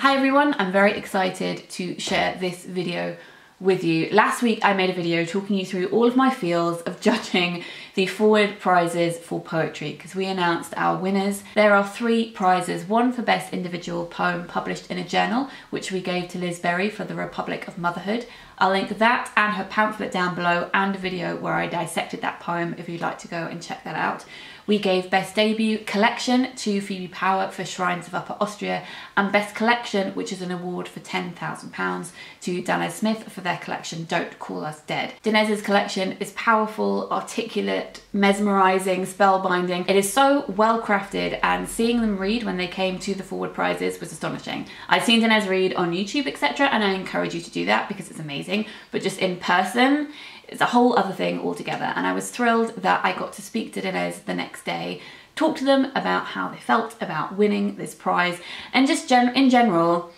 Hi everyone, I'm very excited to share this video with you. Last week I made a video talking you through all of my feels of judging the forward prizes for poetry because we announced our winners. There are 3 prizes, one for best individual poem published in a journal, which we gave to Liz Berry for The Republic of Motherhood. I'll link that and her pamphlet down below and a video where I dissected that poem if you'd like to go and check that out. We gave Best Debut Collection to Phoebe Power for Shrines of Upper Austria and Best Collection, which is an award for £10,000, to Danez Smith for their collection Don't Call Us Dead. Danez's collection is powerful, articulate, mesmerising, spellbinding. It is so well crafted, and seeing them read when they came to the forward prizes was astonishing. I've seen Danez read on YouTube, etc., and I encourage you to do that because it's amazing, but just in person, it's a whole other thing altogether. And I was thrilled that I got to speak to Danez the next day, talk to them about how they felt about winning this prize, and just in general,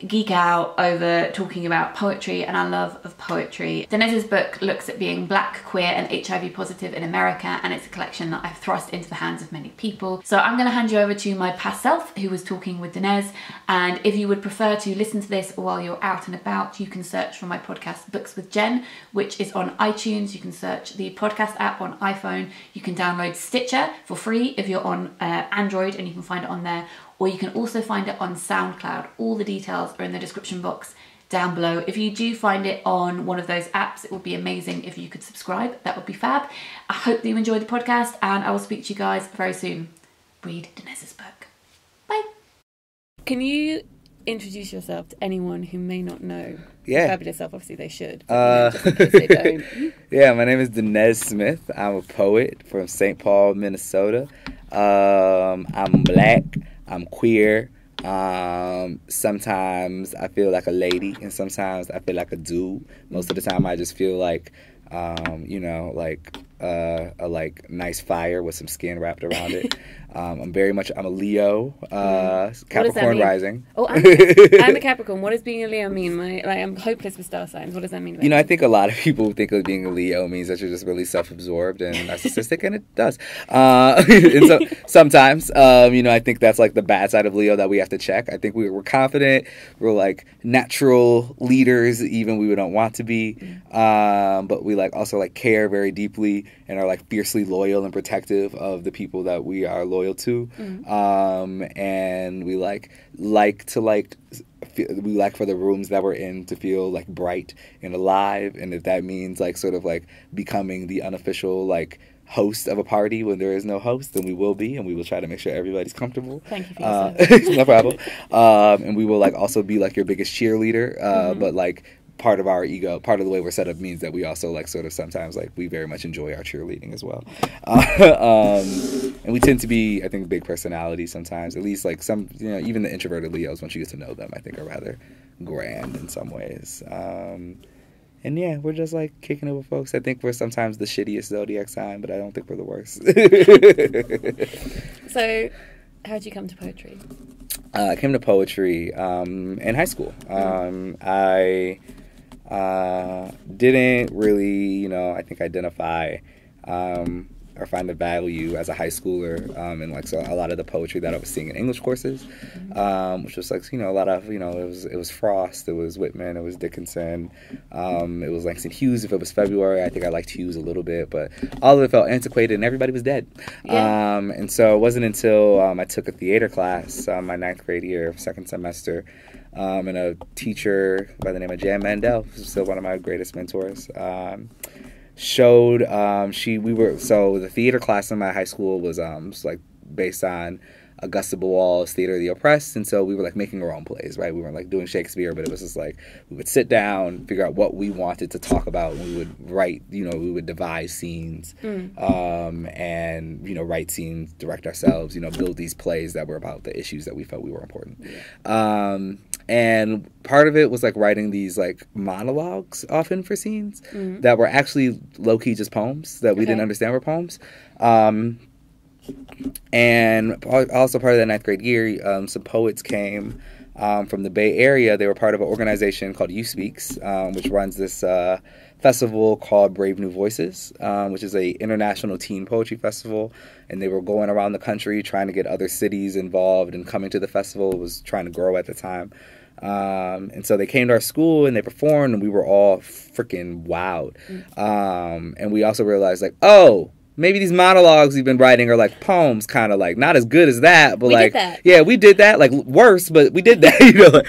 geek out over talking about poetry and our love of poetry. Danez's book looks at being black, queer and HIV positive in America, and it's a collection that I've thrust into the hands of many people. So I'm going to hand you over to my past self who was talking with Danez, and if you would prefer to listen to this while you're out and about, you can search for my podcast Books with Jen, which is on iTunes. You can search the podcast app on iPhone. You can download Stitcher for free if you're on Android, and you can find it on there. Or you can also find it on SoundCloud. All the details are in the description box down below. If you do find it on one of those apps, it would be amazing if you could subscribe. That would be fab. I hope that you enjoyed the podcast, and I will speak to you guys very soon. Read Danez's book. Bye. Can you introduce yourself to anyone who may not know? Yeah. Fabulous self, obviously they should. Just in case they don't. Yeah, my name is Danez Smith. I'm a poet from St. Paul, Minnesota. I'm black. I'm queer. Sometimes I feel like a lady, and sometimes I feel like a dude. Most of the time, I just feel like, a nice fire with some skin wrapped around it. I'm a Leo, Capricorn rising. Oh, I'm a Capricorn. What does being a Leo mean? I'm hopeless with star signs. What does that mean? I think a lot of people think of being a Leo means that you're just really self-absorbed and narcissistic, and it does. And so sometimes, I think that's like the bad side of Leo that we have to check. I think we're confident. We're like natural leaders, even we don't want to be. But we also care very deeply and are fiercely loyal and protective of the people that we are loyal to. And we like for the rooms that we're in to feel bright and alive, and if that means becoming the unofficial host of a party when there is no host, then we will be, and we will try to make sure everybody's comfortable. Thank you for your no problem. And we will also be your biggest cheerleader, but part of our ego, part of the way we're set up means that we also sometimes we very much enjoy our cheerleading as well. And we tend to be, I think, big personalities sometimes, at least some, even the introverted Leos, once you get to know them, I think are rather grand in some ways. And yeah, we're just kicking it with folks. I think we're sometimes the shittiest zodiac sign, but I don't think we're the worst. So how'd you come to poetry? I came to poetry in high school. I didn't really, I think identify or find the value as a high schooler in so a lot of the poetry that I was seeing in English courses, which was a lot of it was Frost, it was Whitman, it was Dickinson, it was Langston Hughes. If it was February, I think I liked Hughes a little bit, but all of it felt antiquated and everybody was dead. Yeah. And so it wasn't until I took a theater class my 9th grade year, 2nd semester, and a teacher by the name of Jan Mandel, who's still one of my greatest mentors, showed the theater class in my high school was based on Augusta Boal's Theater of the Oppressed, and so we were making our own plays, right? We weren't doing Shakespeare, but it was just we would sit down, figure out what we wanted to talk about, and we would write, we would devise scenes, and write scenes, direct ourselves, build these plays that were about the issues that we felt were important. And part of it was writing these monologues often for scenes that were actually low-key just poems that we didn't understand were poems. And also part of that 9th grade year, some poets came from the Bay Area. They were part of an organization called You Speaks, which runs this festival called Brave New Voices, which is a international teen poetry festival. And they were going around the country trying to get other cities involved and coming to the festival. It was trying to grow at the time. And so they came to our school and they performed, and we were all freaking wowed. And we also realized, like, oh, maybe these monologues we've been writing are like poems, kind of like not as good as that, but like, yeah, we did that, like worse, but we did that, you know.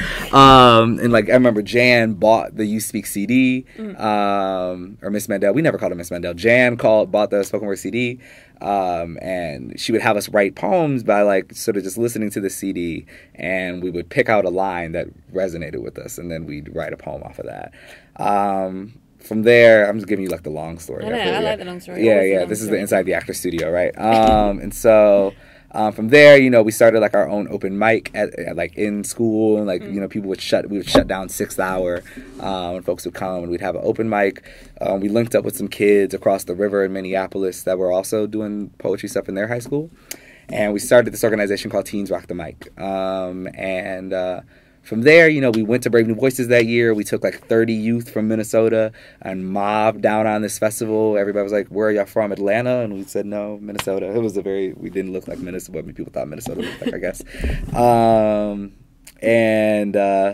And like I remember Jan bought the You Speak CD, or Miss Mandel. We never called her Miss Mandel. Jan bought the spoken word CD, and she would have us write poems by like sort of just listening to the CD, and we would pick out a line that resonated with us, and then we'd write a poem off of that. From there, I'm just giving you like the long story. I like the long story. Yeah. This is the Inside the Actor studio, right? And so from there, you know, we started like our own open mic at like in school, and like you know, we would shut down 6th Hour, and folks would come, and we'd have an open mic. We linked up with some kids across the river in Minneapolis that were also doing poetry stuff in their high school, and we started this organization called Teens Rock the Mic, from there, you know, we went to Brave New Voices that year. We took like 30 youth from Minnesota and mobbed down on this festival. Everybody was like, where are y'all from, Atlanta? And we said, no, Minnesota. It was we didn't look like Minnesota, but people thought Minnesota looked like, I guess.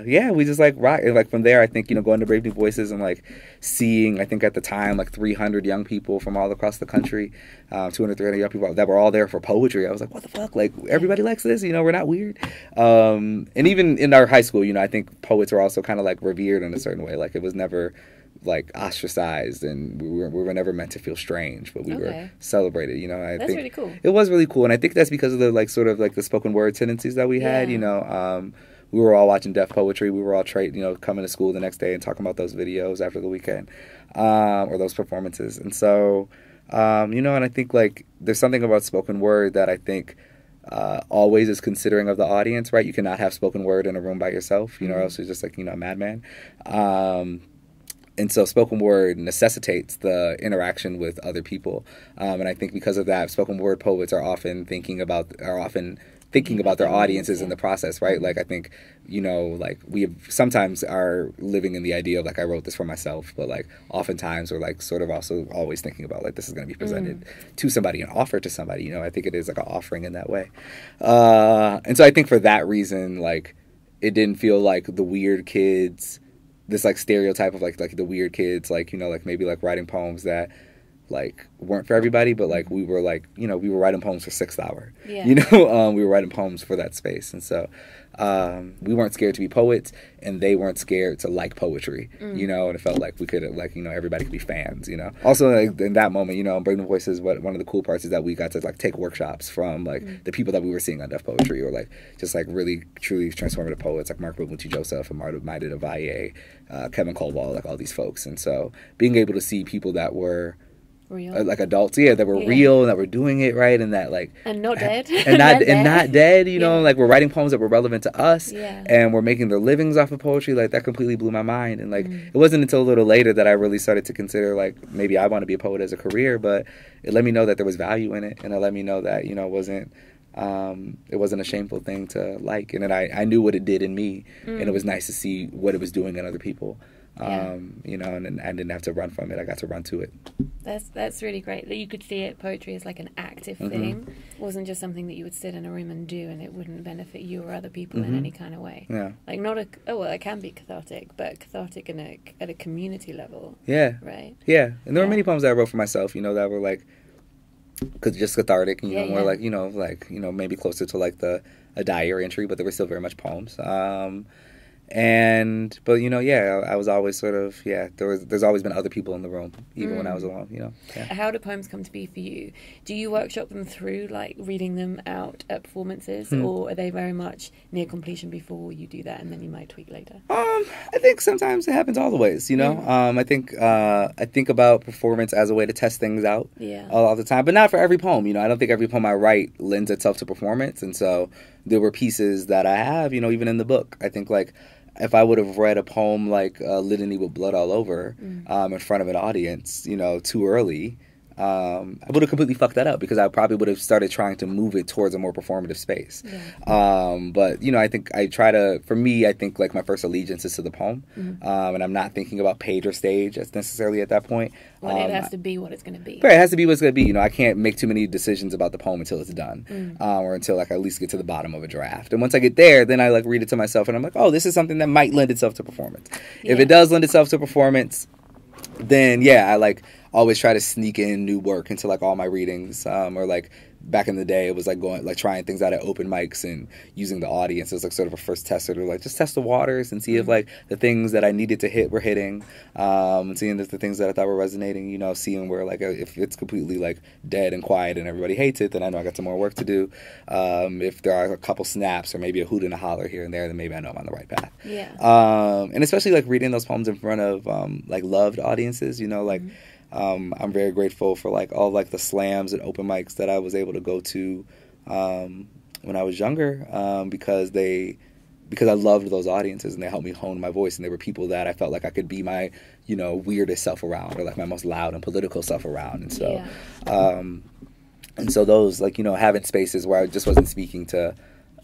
Yeah, we just like rock. And like from there, I think, you know, going to Brave New Voices and like seeing, I think at the time, like 300 young people from all across the country, 200, 300 young people that were all there for poetry. I was like, what the fuck? Like, everybody likes this, you know, we're not weird. And even in our high school, you know, I think poets were also kind of like revered in a certain way. Like, it was never like ostracized, and we were never meant to feel strange, but we were celebrated, you know. That's think really cool. It was really cool, and I think that's because of the like sort of like the spoken word tendencies that we had, you know. We were all watching deaf poetry. We were all coming to school the next day and talking about those videos after the weekend, or those performances. And so, you know, and I think like there's something about spoken word that I think always is considering of the audience, right? You cannot have spoken word in a room by yourself, you know, or else you're just like, you know, a madman. And so spoken word necessitates the interaction with other people. And I think because of that, spoken word poets are often thinking about their audiences in the process, right? Like, I think, you know, like we sometimes are living in the idea of like, I wrote this for myself, but like oftentimes we're like sort of also always thinking about like, this is going to be presented to somebody and offered to somebody, you know. I think it is like an offering in that way. And so I think for that reason, like, it didn't feel like the weird kids, this like stereotype of like the weird kids, like, you know, like maybe like writing poems that like weren't for everybody, but like we were like, you know, we were writing poems for 6th Hour, you know. We were writing poems for that space, and so we weren't scared to be poets, and they weren't scared to like poetry, you know. And it felt like we could, like, you know, everybody could be fans, you know. Also, like, in that moment, you know, Brave New Voices, one of the cool parts is that we got to like take workshops from like the people that we were seeing on deaf poetry, or like just like really truly transformative poets like Mark Muti Joseph and Maida Valle, Kevin Colball, like all these folks. And so being able to see people that were real, like adults, that were real and that were doing it right, and that like and not dead, and not dead, you know, like we're writing poems that were relevant to us, and we're making their livings off of poetry. Like, that completely blew my mind. And like it wasn't until a little later that I really started to consider like maybe I want to be a poet as a career, but it let me know that there was value in it, and it let me know that, you know, it wasn't a shameful thing to like, and then I knew what it did in me, and it was nice to see what it was doing in other people. You know, and I didn't have to run from it. I got to run to it. That's really great that you could see it, poetry as like an active thing. It wasn't just something that you would sit in a room and do, and it wouldn't benefit you or other people in any kind of way. Like, not it can be cathartic, but cathartic at a community level. Right. And there were many poems that I wrote for myself, you know, that were like just cathartic, you know, more like, you know, maybe closer to like a diary entry, but they were still very much poems. But you know, I was always sort of, there's always been other people in the room, even when I was alone, you know. How do poems come to be for you? Do you workshop them through like reading them out at performances, or are they very much near completion before you do that, and then you might tweak later? I think sometimes it happens all the ways, you know. I think about performance as a way to test things out all the time, but not for every poem, you know. I don't think every poem I write lends itself to performance, and so there were pieces that I have, you know, even in the book. I think like if I would have read a poem like Litany with Blood All Over in front of an audience, you know, too early, I would have completely fucked that up because I probably would have started trying to move it towards a more performative space. Yeah. But, you know, I think I try to, for me, I think like my first allegiance is to the poem. And I'm not thinking about page or stage as necessarily at that point. Well, it has to be what it's going to be. Right, it has to be what it's going to be. You know, I can't make too many decisions about the poem until it's done, or until like I at least get to the bottom of a draft. And once I get there, then I like read it to myself, and I'm like, oh, this is something that might lend itself to performance. Yeah. If it does lend itself to performance, then yeah, I like always try to sneak in new work into like all my readings, or like back in the day it was like going like trying things out at open mics and using the audience as like sort of a first tester to like just test the waters and see if like the things that I needed to hit were hitting, and seeing if the things that I thought were resonating, you know, seeing where like if it's completely like dead and quiet and everybody hates it, then I know I got some more work to do. If there are a couple snaps or maybe a hoot and a holler here and there, then maybe I know I'm on the right path. Yeah. And especially like reading those poems in front of like loved audiences, you know, like I'm very grateful for like all like the slams and open mics that I was able to go to when I was younger, because I loved those audiences and they helped me hone my voice, and they were people that I felt like I could be my, you know, weirdest self around, or like my most loud and political self around. And so and so those like, you know, having spaces where I just wasn't speaking to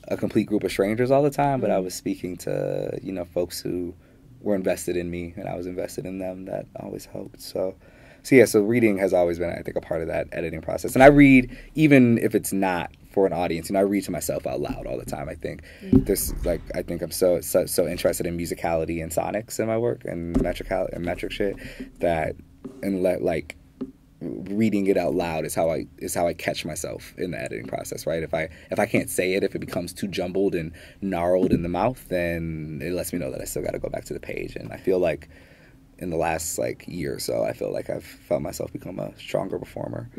a complete group of strangers all the time, but I was speaking to, you know, folks who were invested in me and I was invested in them, that always helped. So yeah, so reading has always been, I think, a part of that editing process. And I read, even if it's not for an audience, you know, I read to myself out loud all the time. I think there's like, I think I'm so interested in musicality and sonics in my work and metric shit that, and like reading it out loud is how I catch myself in the editing process, right? If I can't say it, if it becomes too jumbled and gnarled in the mouth, then it lets me know that I still got to go back to the page. And I feel like in the last like year or so, I feel like I've felt myself become a stronger performer.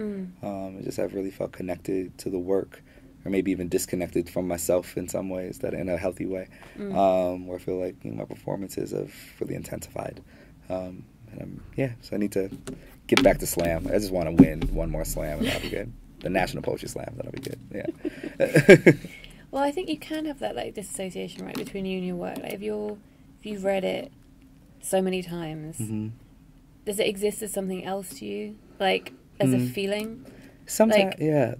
I've really felt connected to the work, or maybe even disconnected from myself in some ways, that in a healthy way, where I feel like, you know, my performances have really intensified. So I need to get back to slam. I just want to win one more slam and that'll be good. The National Poetry Slam, that'll be good. Yeah. Well, I think you can have that like disassociation, right, between you and your work. Like if you've read it so many times, does it exist as something else to you, like as a feeling? Sometimes, like, yeah.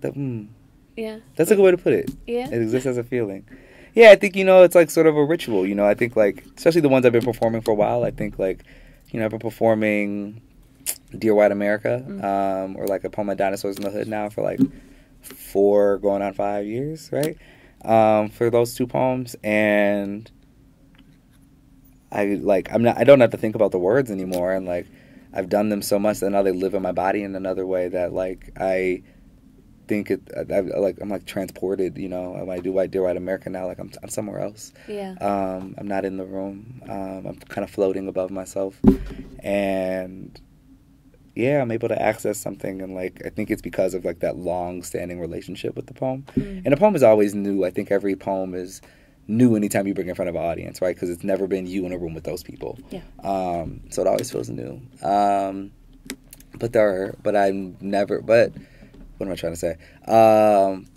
Yeah. That's a good way to put it. Yeah. It exists as a feeling. Yeah, I think, you know, it's like sort of a ritual, you know. I think like, especially the ones I've been performing for a while, I think like, you know, I've been performing Dear White America, or like a poem by Dinosaurs in the Hood now for like 4 going on 5 years, right? For those 2 poems, and I don't have to think about the words anymore, and like I've done them so much that now they live in my body in another way that like I think I'm like transported, you know. When I do Dear White America now, like I'm somewhere else. Yeah. I'm not in the room. I'm kind of floating above myself, and yeah, I'm able to access something, and like I think it's because of like that long-standing relationship with the poem. And the poem is always new. I think every poem is new anytime you bring it in front of an audience, right? Because it's never been you in a room with those people. Yeah. So it always feels new. But what am I trying to say?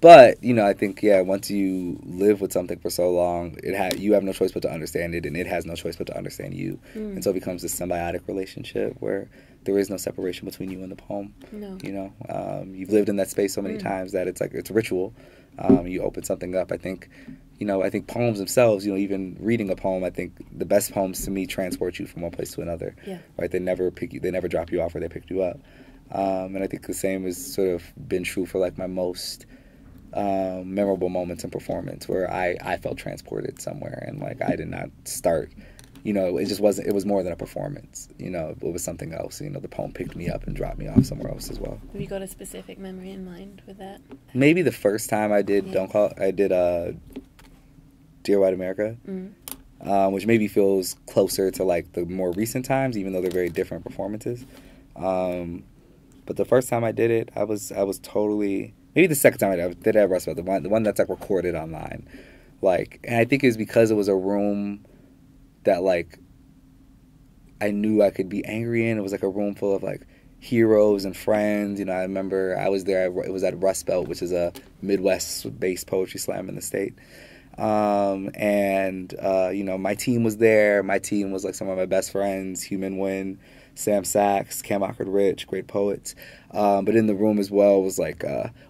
But, you know, I think, yeah, once you live with something for so long, you have no choice but to understand it, and it has no choice but to understand you. And so it becomes this symbiotic relationship where there is no separation between you and the poem. No. You know, you've lived in that space so many times that it's like, it's a ritual. You open something up. I think poems themselves, you know, even reading a poem, I think the best poems to me transport you from one place to another. Yeah. Right? They never drop you off, or they pick you up. And I think the same has sort of been true for like my most memorable moments in performance, where I felt transported somewhere, and like I did not start, you know, it was more than a performance, you know, it was something else. You know, the poem picked me up and dropped me off somewhere else as well. Have you got a specific memory in mind with that? Maybe the first time I did Dear White America, which maybe feels closer to like the more recent times, even though they're very different performances. But the first time I did it, I was totally, maybe the second time I did it at Rust Belt, the one that's like recorded online. Like, and I think it was because it was a room that like I knew I could be angry in. It was like a room full of like heroes and friends. You know, I remember I was there, it was at Rust Belt, which is a Midwest-based poetry slam in the state. You know, my team was there. My team was like some of my best friends, Human Win, Sam Sachs, Cam Rich, great poets. But in the room as well was like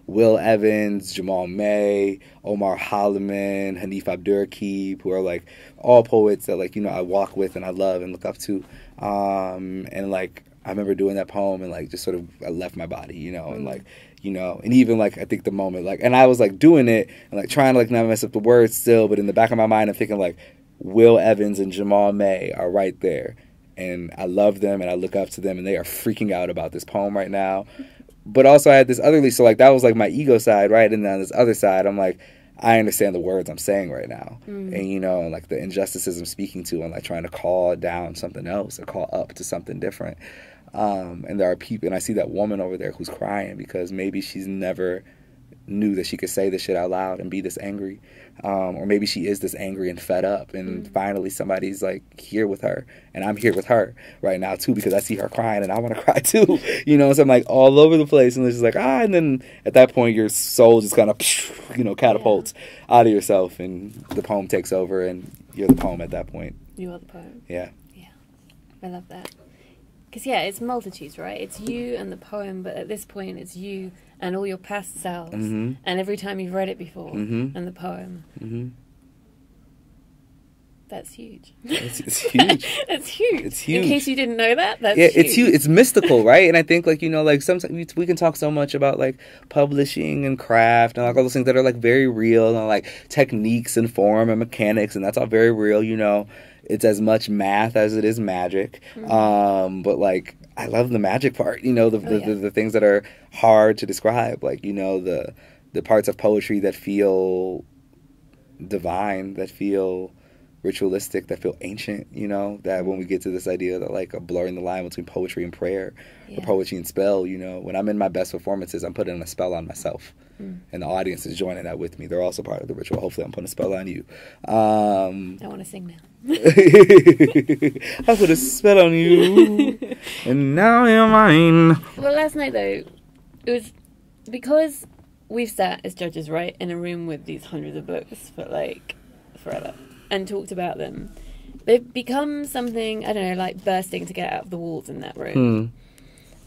Will Evans, Jamal May, Omar Holliman, Hanif Abdurraqib, who are like all poets that like, you know, I walk with and I love and look up to. And like I remember doing that poem and like just sort of I left my body, you know, and like, you know, and even like I think the moment like, and I was like doing it and like trying to like not mess up the words still, but in the back of my mind I'm thinking like Will Evans and Jamal May are right there. And I love them and I look up to them and they are freaking out about this poem right now. But also I had this other, so like that was like my ego side, right? And then on this other side, I'm like, I understand the words I'm saying right now. And, you know, like the injustices I'm speaking to and like trying to call down something else or call up to something different. And there are people, and I see that woman over there who's crying because maybe she's never knew that she could say this shit out loud and be this angry. Or maybe she is this angry and fed up and finally somebody's like here with her and I'm here with her right now too because I see her crying and I want to cry too, you know, so I'm like all over the place and it's just like and then at that point your soul just kind of, you know, catapults out of yourself and the poem takes over and you're the poem at that point. You are the poem. Yeah. I love that. Because, it's multitudes, right? It's you and the poem, but at this point it's you and all your past selves. And every time you've read it before and the poem. That's huge. It's huge. It's huge. It's huge. In case you didn't know that, that's huge. It's huge. It's mystical, right? And I think, like, you know, like, sometimes we can talk so much about, like, publishing and craft and, like, all those things that are, like, very real and, like, techniques and form and mechanics, and that's all very real, you know. It's as much math as it is magic. But, like, I love the magic part, you know, the things that are hard to describe, like, you know, the parts of poetry that feel divine, that feel ritualistic, that feel ancient, you know, that when we get to this idea that like a blurring the line between poetry and prayer or poetry and spell, you know, when I'm in my best performances, I'm putting a spell on myself and the audience is joining that with me. They're also part of the ritual. Hopefully I'm putting a spell on you. I want to sing now. I put a spell on you and now you're mine. Well, last night though, it was because we've sat as judges, right, in a room with these hundreds of books for like forever and talked about them. They've become something, I don't know, like bursting to get out of the walls in that room.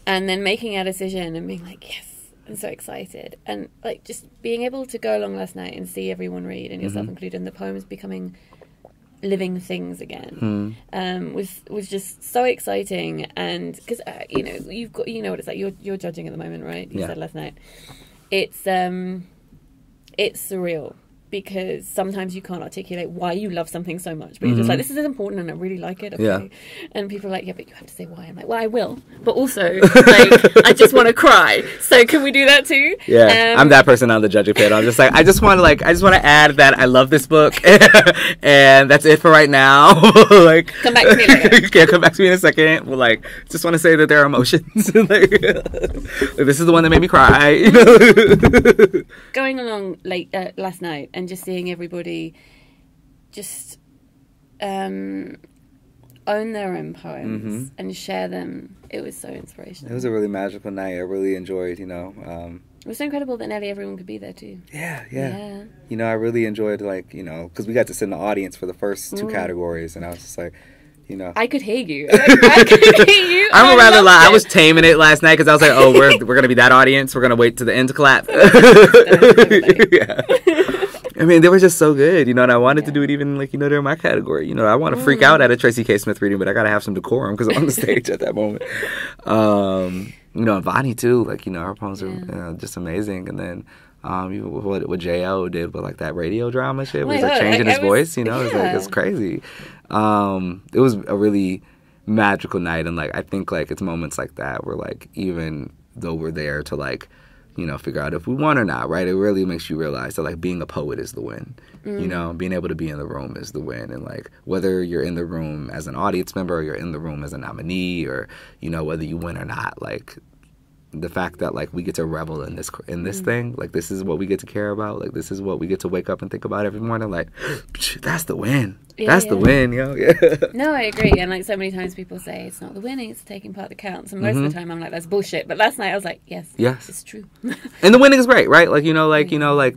And then making a decision and being like, yes, I'm so excited. And like just being able to go along last night and see everyone read, and yourself included, and the poems becoming living things again, was just so exciting. And because you know, you know what it's like. You're judging at the moment, right? You said last night. It's surreal. Because sometimes you can't articulate why you love something so much, but you're just like, this is important and I really like it. Okay. And people are like, but you have to say why. I'm like, well, I will, but also like, I just want to cry. So can we do that too? I'm that person on the judging panel. I'm just like, I just want to add that I love this book, and that's it for right now. Like, come back to me later. Come back to me in a second. Well, like, just want to say that there are emotions. like, this is the one that made me cry. You know? Going along late last night. And just seeing everybody just own their own poems and share them. It was so inspirational. It was a really magical night. I really enjoyed, you know. It was so incredible that nearly everyone could be there too. Yeah. You know, I really enjoyed, like, you know, because we got to sit in the audience for the first two categories. And I was just like, you know, I could hear you. I could hear you. I'm a rather lie. I was taming it last night because I was like, oh, we're gonna be that audience. We're gonna wait to the end to clap. I mean, they were just so good, you know, and I wanted to do it even, like, you know, during my category. You know, I want to freak out at a Tracy K. Smith reading, but I got to have some decorum because I'm on the stage at that moment. You know, and Vonnie, too. Like, you know, her poems are just amazing. And then what J.O. did with, like, that radio drama shit, where he's, like, changing his voice, you know? It's like, it's crazy. It was a really magical night. And, like, I think, like, it's moments like that where, like, even though we're there to, like, you know, figure out if we won or not, right? It really makes you realize that, like, being a poet is the win. You know, being able to be in the room is the win. And, like, whether you're in the room as an audience member or you're in the room as a nominee or, you know, whether you win or not, like, the fact that, like, we get to revel in this thing, like, this is what we get to care about, like, this is what we get to wake up and think about every morning, like, that's the win. That's the win, yo. No, I agree. And, like, so many times people say it's not the winning, it's taking part that counts. And most of the time I'm like, that's bullshit. But last night I was like, yes, it's true. And the winning is great, right? Like, you know, like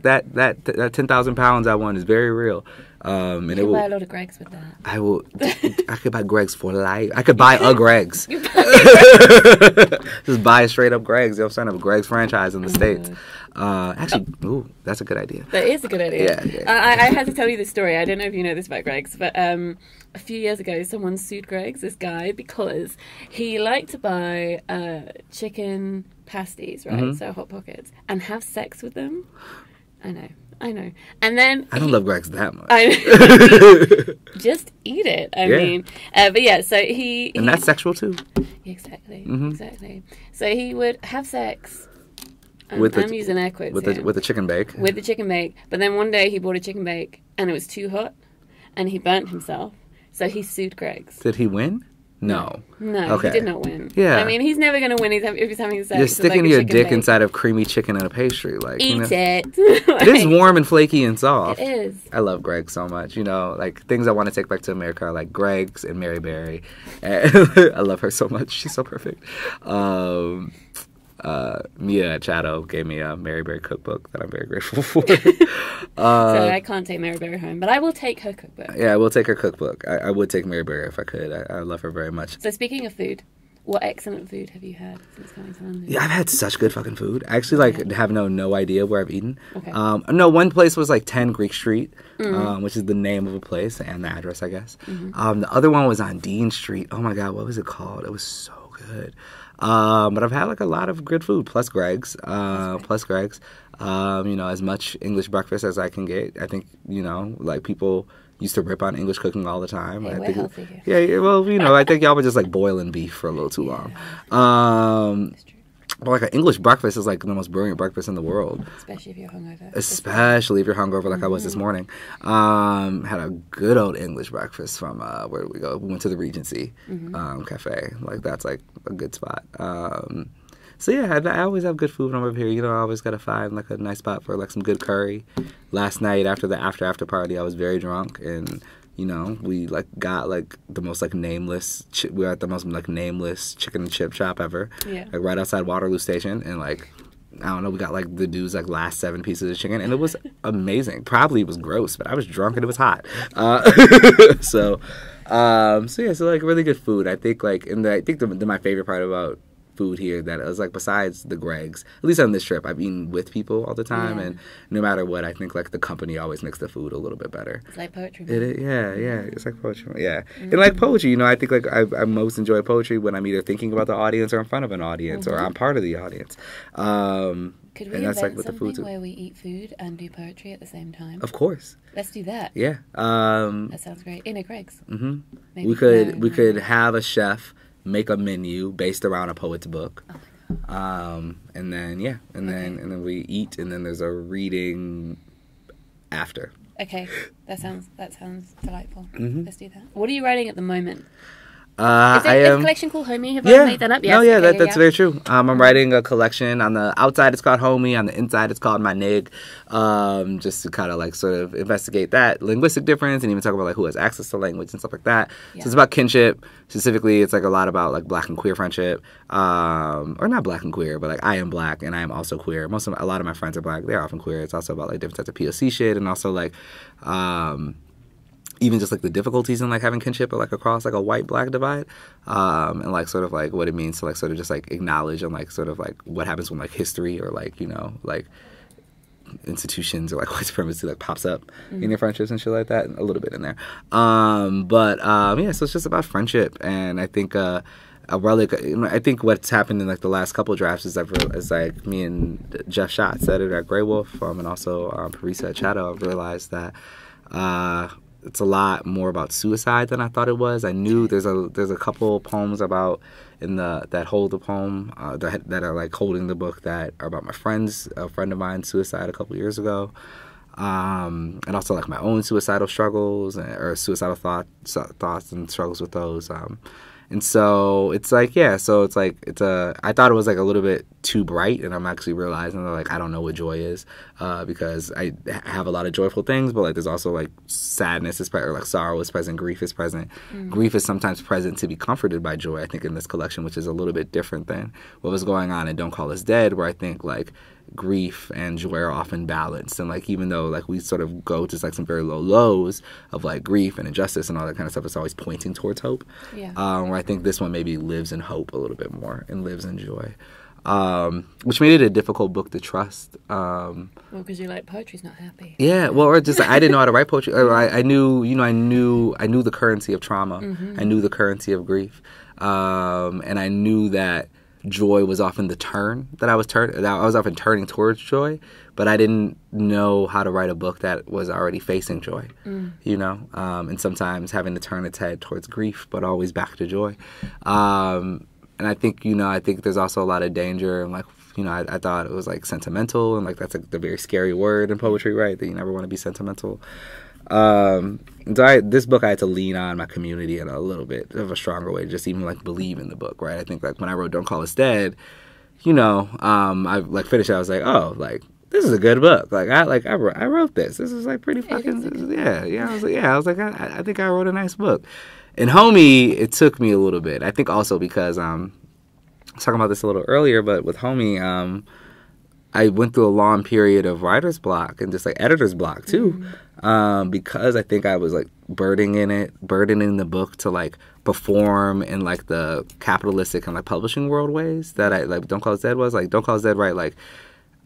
that 10,000 pounds I won is very real. And You it can will. buy a lot of Greggs with that. I could buy Greggs for life. I could buy a Greggs. Just buy a straight up Greggs. You know, starting up a Greggs franchise in the States. Actually, ooh, that's a good idea. That is a good idea. Yeah. I had to tell you this story. I don't know if you know this about Greggs, but a few years ago, someone sued Greggs, this guy, because he liked to buy chicken pasties, right? So Hot Pockets, and have sex with them. I know. And then I don't love Greggs that much. Just eat it. I mean, but yeah. So he and that's sexual too. Exactly. So he would have sex. I'm using air quotes with the chicken bake. With the chicken bake, but then one day he bought a chicken bake and it was too hot, and he burnt himself. So he sued Greggs. Did he win? No. Okay. He did not win. Yeah. I mean, he's never going to win if he's having sex. You're sticking your dick inside of creamy chicken and a pastry. Like, eat it. It is warm and flaky and soft. It is. I love Greggs so much. You know, like, things I want to take back to America are like Greggs and Mary Berry. I love her so much. She's so perfect. Mia Chado gave me a Mary Berry cookbook that I'm very grateful for. So I can't take Mary Berry home, but I will take her cookbook. Yeah, I will take her cookbook. I would take Mary Berry if I could. I love her very much. So speaking of food, what excellent food have you had since coming to London? Yeah, I've had such good fucking food. I actually have no idea where I've eaten. Okay. No, one place was like 10 Greek Street, which is the name of a place and the address, I guess. The other one was on Dean Street. Oh my God, what was it called? It was so good. But I've had like a lot of good food, plus Greggs. You know, as much English breakfast as I can get. I think, you know, like people used to rip on English cooking all the time. Hey, I we're think healthy here. Yeah, well, you know, I think y'all were just like boiling beef for a little too long. That's true. But like an English breakfast is like the most brilliant breakfast in the world. Especially if you're hungover. Especially if you're hungover like I was this morning. Had a good old English breakfast from, where did we go? We went to the Regency Cafe. Like, that's like a good spot. So yeah, I always have good food when I'm over here. You know, I always gotta find like a nice spot for like some good curry. Last night after the after party, I was very drunk, and you know, we like got like the most like nameless. We were at the most like nameless chicken and chip shop ever. Yeah. Like right outside Waterloo Station, and like I don't know, we got like the dude's like last 7 pieces of chicken, and it was amazing. Probably it was gross, but I was drunk and it was hot. So yeah, so like really good food. I think like I think my favorite part about food here that it was like besides the Greggs, at least on this trip, I've eaten with people all the time, and no matter what, I think like the company always makes the food a little bit better. It's like poetry. Yeah, it's like poetry. Yeah, and like poetry, you know, I think like I most enjoy poetry when I'm either thinking about the audience or in front of an audience or I'm part of the audience. Could we invent something where we eat food and do poetry at the same time? Of course. Let's do that. Yeah. That sounds great. In a Greggs. Maybe we could have a chef make a menu based around a poet's book. Oh my God. And then we eat, and then there's a reading after. Okay. That sounds delightful. Let's do that. What are you writing at the moment? Is a collection called Homie? Have I made that up? Yes. No, that's very true. I'm writing a collection. On the outside, it's called Homie. On the inside, it's called My Nig. Just to kind of like sort of investigate that linguistic difference and even talk about like who has access to language and stuff like that. Yeah. So it's about kinship. Specifically, it's like a lot about like black and queer friendship. Or not black and queer, but like I am black and I am also queer. A lot of my friends are black. They're often queer. It's also about like different types of POC shit, and also like even just like the difficulties in like having kinship or like across like a white-black divide, and like sort of like what it means to like sort of just like acknowledge and like sort of like what happens when like history or like, you know, like institutions or like white supremacy like pops up in your friendships and shit like that, and a little bit in there. Yeah, so it's just about friendship, and I think I think what's happened in like the last couple of drafts is like me and Jeff Schatz, editor at Grey Wolf, and also Parisa at Shadow, I've realized that it's a lot more about suicide than I thought it was. I knew there's a couple poems about that hold the poem that are like holding the book that are about a friend of mine's suicide a couple years ago, and also like my own suicidal struggles or suicidal thoughts and struggles with those. And so it's like, yeah, so it's like, I thought it was like a little bit too bright, and I'm actually realizing that like I don't know what joy is, because I have a lot of joyful things, but like there's also like sadness is present, or like sorrow is present, grief is present. Grief is sometimes present to be comforted by joy, I think, in this collection, which is a little bit different than what was going on in Don't Call Us Dead, where I think like grief and joy are often balanced, and like even though like we sort of go to like some very low lows of like grief and injustice and all that kind of stuff, it's always pointing towards hope. Yeah. Where I think this one maybe lives in hope a little bit more and lives in joy, which made it a difficult book to trust. Well, because you're like, poetry's not happy. Yeah, well, or just like, I didn't know how to write poetry. Or I knew, you know, I knew the currency of trauma. I knew the currency of grief, and I knew that joy was often the turn that I was often turning towards joy, but I didn't know how to write a book that was already facing joy, you know, and sometimes having to turn its head towards grief, but always back to joy. And I think, you know, I think there's also a lot of danger, and like, you know, I thought it was like sentimental, and like that's like the very scary word in poetry, right? That you never want to be sentimental. So this book I had to lean on my community in a little bit of a stronger way, just even like believe in the book, right? I think like when I wrote Don't Call Us Dead, you know, I like finished it, I was like, oh, like this is a good book. Like I wrote this. This is like pretty fucking I was like I think I wrote a nice book. And Homie, it took me a little bit. I think also because I was talking about this a little earlier, but with Homie, I went through a long period of writer's block and just like editor's block too, because I think I was like burdening the book to like perform in like the capitalistic and like publishing world ways that I like Don't Call Us Dead was. Like Don't Call Us Dead, right? Like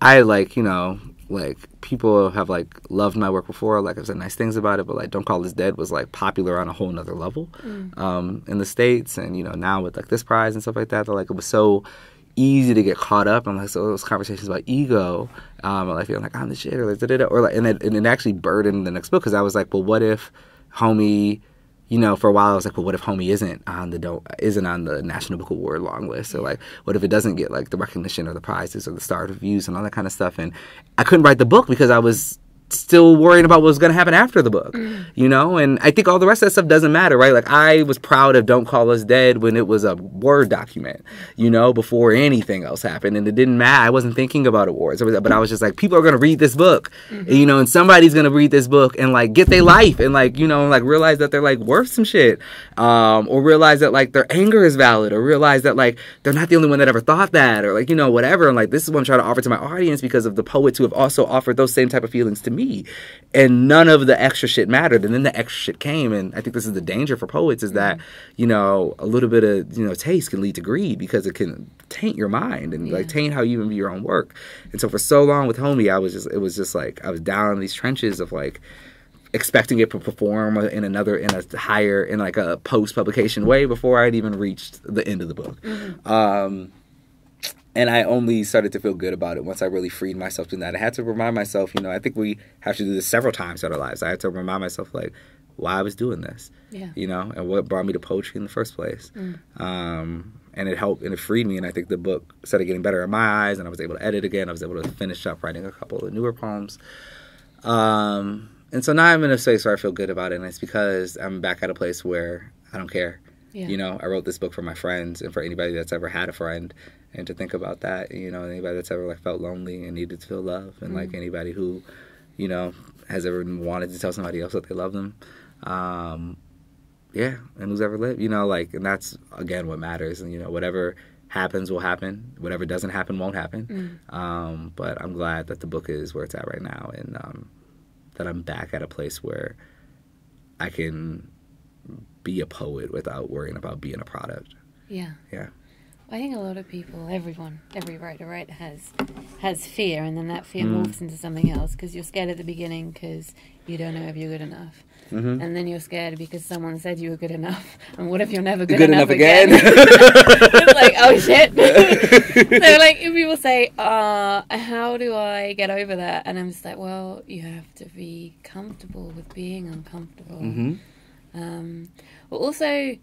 I like, you know, like people have like loved my work before, like I've said nice things about it, but like Don't Call Us Dead was like popular on a whole nother level in the States, and you know now with like this prize and stuff like that, like it was so easy to get caught up in like so those conversations about ego, or like feeling like I'm the shit, or like da-da-da, or like and it actually burdened the next book because I was like, well, what if Homie, you know, for a while I was like, well, what if Homie isn't on the National Book Award long list, or like what if it doesn't get like the recognition or the prizes or the star reviews and all that kind of stuff, and I couldn't write the book because I was still worrying about what was going to happen after the book, you know? And I think all the rest of that stuff doesn't matter, right? Like, I was proud of Don't Call Us Dead when it was a Word document, you know, before anything else happened. And it didn't matter. I wasn't thinking about awards. But I was just like, people are going to read this book, and, you know, and somebody's going to read this book and, like, get their life and, like, you know, like, realize that they're, like, worth some shit. Or realize that, like, their anger is valid, or realize that, like, they're not the only one that ever thought that, or, like, you know, whatever. And, like, this is what I'm trying to offer to my audience because of the poets who have also offered those same type of feelings to me. And none of the extra shit mattered. And then the extra shit came. And I think this is the danger for poets is that, you know, a little bit of, you know, taste can lead to greed because it can taint your mind and like taint how you even view your own work. And so for so long with Homie, it was just like, I was down in these trenches of like expecting it to perform in like a post-publication way before I'd even reached the end of the book. And I only started to feel good about it once I really freed myself from that. I had to remind myself, you know, I think we have to do this several times in our lives. I had to remind myself, like, why I was doing this, you know, and what brought me to poetry in the first place. And it helped, and it freed me, and I think the book started getting better in my eyes, and I was able to edit again. I was able to finish up writing a couple of newer poems. And so now I'm in a space where I feel good about it, and it's because I'm back at a place where I don't care. You know, I wrote this book for my friends and for anybody that's ever had a friend, and to think about that, you know, anybody that's ever like felt lonely and needed to feel love, and like anybody who, you know, has ever wanted to tell somebody else that they love them, and who's ever lived, you know, like, and that's again what matters. And you know, whatever happens will happen, whatever doesn't happen won't happen. But I'm glad that the book is where it's at right now, and that I'm back at a place where I can be a poet without worrying about being a product. Yeah. I think a lot of people, every writer, right, has fear, and then that fear morphs into something else because you're scared at the beginning because you don't know if you're good enough. And then you're scared because someone said you were good enough, and what if you're never good enough again? It's like, oh shit. So like if people say, how do I get over that? And I'm just like, well, you have to be comfortable with being uncomfortable. But also,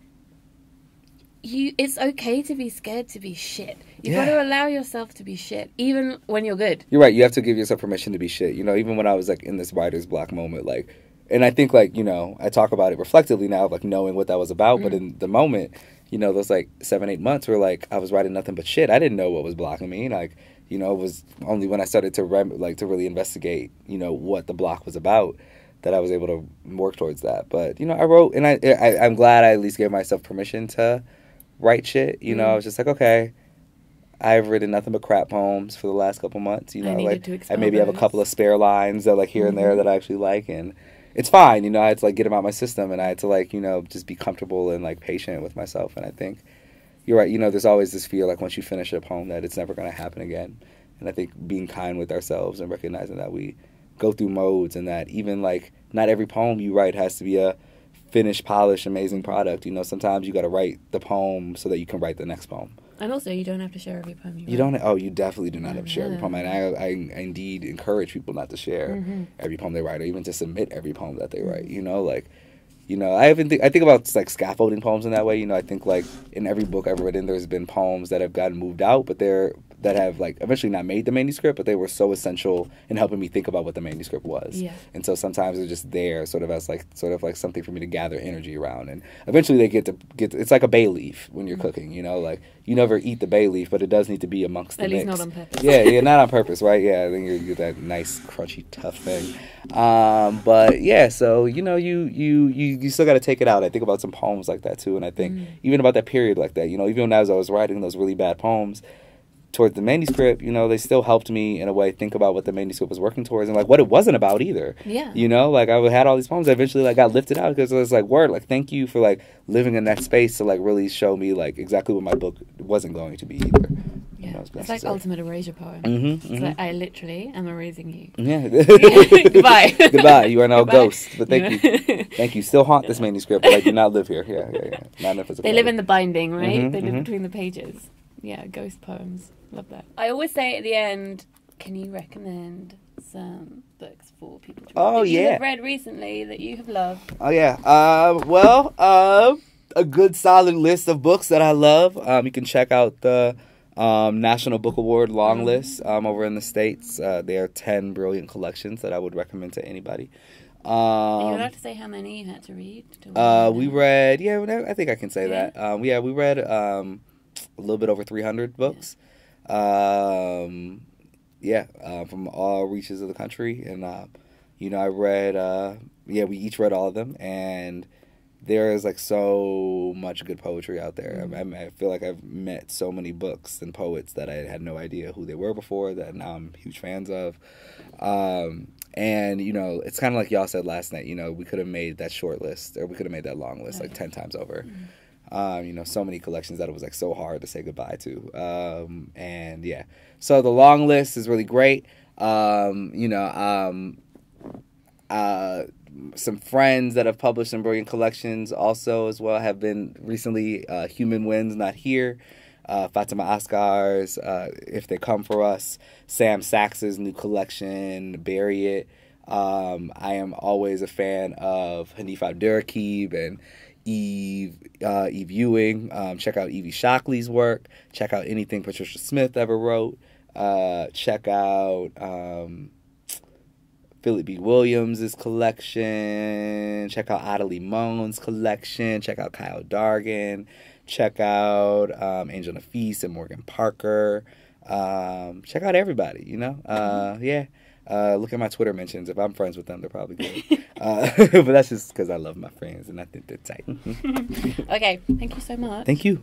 it's okay to be scared to be shit. You've got to allow yourself to be shit, even when you're good. You're right. You have to give yourself permission to be shit. You know, even when I was like in this writer's block moment, like, and I think like, you know, I talk about it reflectively now, like knowing what that was about. But in the moment, you know, those like 7-8 months were like, I was writing nothing but shit. I didn't know what was blocking me. Like, you know, it was only when I started to really investigate, you know, what the block was about, that I was able to work towards that. But, you know, I wrote, and I'm glad I at least gave myself permission to write shit. You know, I was just like, okay, I've written nothing but crap poems for the last couple months. You know, like I maybe have a those. couple of spare lines that like here and there that I actually like, and it's fine. You know, I had to like get them out of my system, and I had to like, you know, just be comfortable and like patient with myself. And I think you're right. You know, there's always this fear like once you finish a poem that it's never going to happen again. And I think being kind with ourselves and recognizing that we go through modes, and that even like not every poem you write has to be a finished, polished, amazing product. You know, sometimes you got to write the poem so that you can write the next poem. And also, you don't have to share every poem you write. You don't. Oh, you definitely do not have to share every poem. And I indeed encourage people not to share every poem they write, or even to submit every poem that they write. You know, like, you know, I think about like scaffolding poems in that way. You know, I think like in every book I've written, there's been poems that have gotten moved out, but that have like eventually not made the manuscript, but they were so essential in helping me think about what the manuscript was. Yeah. And so sometimes they're just there, sort of like something for me to gather energy around, and eventually they get it's like a bay leaf when you're cooking. You know, like you never eat the bay leaf, but it does need to be amongst the mix. At least not on purpose. Yeah, not on purpose, right? Yeah, I think you get that nice crunchy tough thing. But yeah, so you know, you still got to take it out. I think about some poems like that too, and I think even about that period like that. You know, even as I was writing those really bad poems towards the manuscript, you know, they still helped me in a way think about what the manuscript was working towards, and like what it wasn't about either. Yeah. You know, like I had all these poems that eventually like got lifted out because it was like, word, like thank you for like living in that space to like really show me like exactly what my book wasn't going to be either. Yeah. You know, it's like ultimate erasure poem. It's like I literally am erasing you. Yeah. Goodbye. Goodbye. You are now a ghost. But thank you. Thank you. Still haunt this manuscript, but I do not live here. Yeah. Not enough as a They live in the binding, right? They live between the pages. Yeah, ghost poems. Love that. I always say at the end, can you recommend some books for people to read that you have read recently that you have loved? Oh, yeah. A good solid list of books that I love. You can check out the National Book Award long list over in the States. There are 10 brilliant collections that I would recommend to anybody. Are you allowed to say how many you had to read? We read, I think I can say that. We read a little bit over 300 books. From all reaches of the country. And, you know, I read, we each read all of them. And there is, like, so much good poetry out there. I feel like I've met so many books and poets that I had no idea who they were before that now I'm huge fans of. And, you know, it's kind of like y'all said last night, you know, we could have made that short list, or we could have made that long list, like 10 times over. You know, so many collections that it was like so hard to say goodbye to. And yeah, so the long list is really great. Some friends that have published some brilliant collections also as well have been recently Human Winds Not Here, Fatima Asghar's If They Come For Us, Sam Sachs's new collection, Bury It. I am always a fan of Hanif Abdurraqib and Eve Ewing. Check out Evie Shockley's work. Check out anything Patricia Smith ever wrote. Check out Philip B. Williams' collection. Check out Adelie Moan's collection. Check out Kyle Dargan. Check out Angel Nafis and Morgan Parker. Check out everybody, you know? Look at my Twitter mentions. If I'm friends with them, they're probably good. But that's just because I love my friends and I think they're tight. Okay, thank you so much. Thank you.